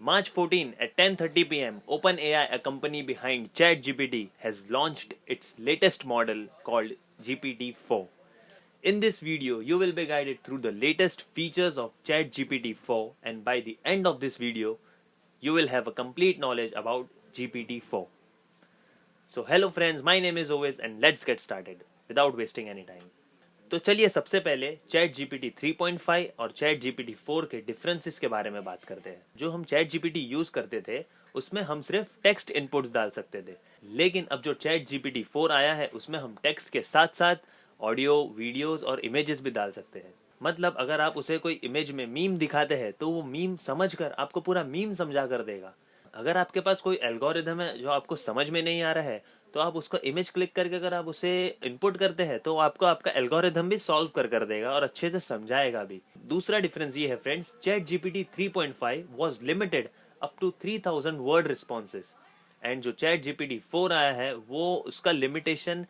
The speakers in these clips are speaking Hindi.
March 14 at 10:30 p.m., OpenAI, a company behind ChatGPT, has launched its latest model called GPT-4. In this video, you will be guided through the latest features of ChatGPT-4, and by the end of this video, you will have a complete knowledge about GPT-4. So hello friends, my name is Ovis and let's get started without wasting any time. तो चलिए सबसे पहले चैट जीपीटी 3.5 और चैट जीपीटी 4 के डिफरेंसेस के बारे में बात करते हैं। जो हम चैट जीपीटी यूज करते थे उसमें हम सिर्फ टेक्स्ट इनपुट्स डाल सकते थे, लेकिन अब जो चैट जीपीटी 4 आया है उसमें हम टेक्स्ट के साथ साथ ऑडियो, वीडियोस और इमेजेस भी डाल सकते हैं। मतलब अगर आप उसे कोई इमेज में मीम दिखाते हैं तो वो मीम समझकर आपको पूरा मीम समझा कर देगा। अगर आपके पास कोई एल्गोरिथम है जो आपको समझ में नहीं आ रहा है तो आप उसको इमेज क्लिक करके अगर आप उसे इनपुट करते हैं तो आपको आपका एल्गोरिथम भी सॉल्व कर देगा और अच्छे से समझाएगा भी। दूसरा डिफरेंस ये है friends, ChatGPT 3.5 was limited up to 3000 word responses and जो चैट जीपीटी 4 आया है वो उसका लिमिटेशन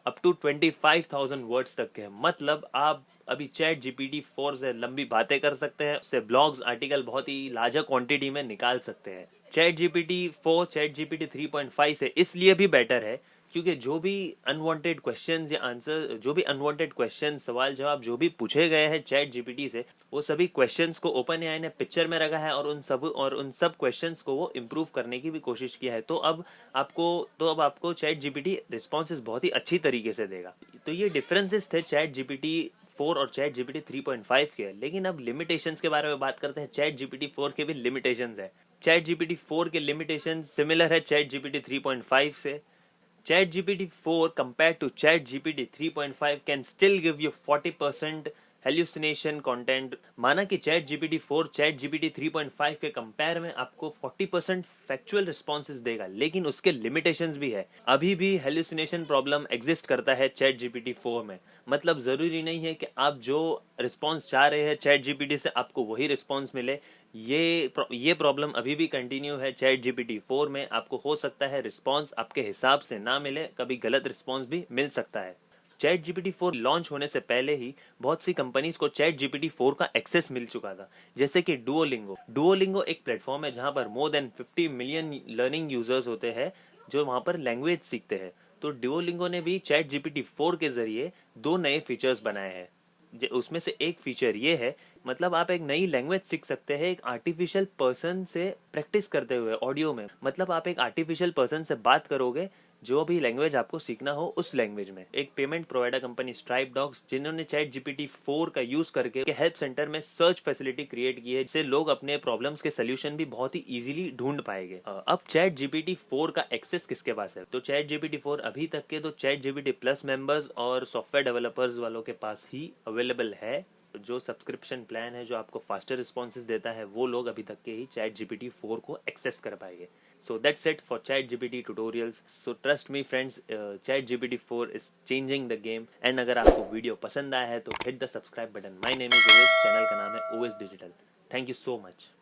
अप टू 25,000 वर्ड्स तक है। मतलब आप अभी चैट जीपीटी 4 से लंबी बातें कर सकते हैं, उससे ब्लॉग्स, आर्टिकल बहुत ही लार्जर क्वांटिटी में निकाल सकते हैं। चैट जीपीटी 4 चैट जीपीटी 3.5 से इसलिए भी बेटर है क्योंकि जो भी अनवांटेड क्वेश्चंस या आंसर, जो भी अनवांटेड क्वेश्चन, सवाल जवाब जो भी पूछे गए हैं चैट जीपीटी से, वो सभी क्वेश्चंस को ओपनएआई ने पिक्चर में रखा है और उन सब क्वेश्चंस को वो इम्प्रूव करने की भी कोशिश किया है। तो अब आपको चैट जीपीटी रिस्पॉन्सेज बहुत ही अच्छी तरीके से देगा। तो ये डिफरेंसेस थे चैट जीपीटी 4 और चैट जीपीटी 3.5 के। लेकिन अब लिमिटेशंस के बारे में बात करते हैं। चैट जीपीटी 4 के भी लिमिटेशंस है। चैट जीपीटी 4 के लिमिटेशन सिमिलर है चैट जीपीटी 3.5 से। Chat GPT 4 compared to chat GPT 3.5 can still give you 40% hallucination content. माना कि चैट जीपीटी 4 चैट जीपीटी 3.5 के कंपेयर में आपको 40% फैक्चुअल रिस्पॉन्सेज देगा, लेकिन उसके लिमिटेशंस भी है। अभी भी हेल्यूसिनेशन प्रॉब्लम एग्जिस्ट करता है चैट जीपीटी 4 में। मतलब जरूरी नहीं है कि आप जो रिस्पॉन्स चाह रहे हैं चैट जीपीटी से आपको वही रिस्पॉन्स मिले। ये प्रॉब्लम अभी भी कंटिन्यू है चैट जीपीटी 4 में। आपको हो सकता है रिस्पॉन्स आपके हिसाब से ना मिले, कभी गलत रिस्पॉन्स भी मिल सकता है। चैट जीपीटी 4 लॉन्च होने से पहले ही बहुत सी कंपनीज को चैट जीपीटी 4 का एक्सेस मिल चुका था, जैसे कि डुओलिंगो एक प्लेटफॉर्म है जहां पर more than 50 million learning users होते हैं जो वहां पर लैंग्वेज सीखते हैं। तो डुओलिंगो ने भी चैट जीपीटी 4 के जरिए 2 नए फीचर्स बनाए हैं। उसमें से एक फीचर ये है, मतलब आप एक नई लैंग्वेज सीख सकते हैं एक आर्टिफिशियल पर्सन से प्रैक्टिस करते हुए ऑडियो में। मतलब आप एक आर्टिफिशियल पर्सन से बात करोगे जो भी लैंग्वेज आपको सीखना हो उस लैंग्वेज में। एक payment provider company stripe dogs, जिन्होंने चैट जीपीटी 4 का यूज करके हेल्प सेंटर में सर्च फैसिलिटी क्रिएट की है, जिससे लोग अपने प्रॉब्लम्स के सोल्यूशन भी बहुत ही इजीली ढूंढ पाएंगे। अब चैट जीपीटी 4 का एक्सेस किसके पास है? तो चैट जीपीटी 4 अभी तक के तो चैट जीपीटी प्लस मेंबर्स और सॉफ्टवेयर डेवलपर्स वालों के पास ही अवेलेबल है। जो सब्सक्रिप्शन प्लान है जो आपको फास्टर रिस्पॉन्सेज देता है, वो लोग अभी तक के ही चैट जीपीटी 4 को एक्सेस कर पाएंगे। So that's it for ChatGPT tutorials. So trust me friends, ChatGPT 4 is changing the game. And अगर आपको वीडियो पसंद आया है तो hit the subscribe button. My name is Ovis, channel का नाम है OS Digital. Thank you so much.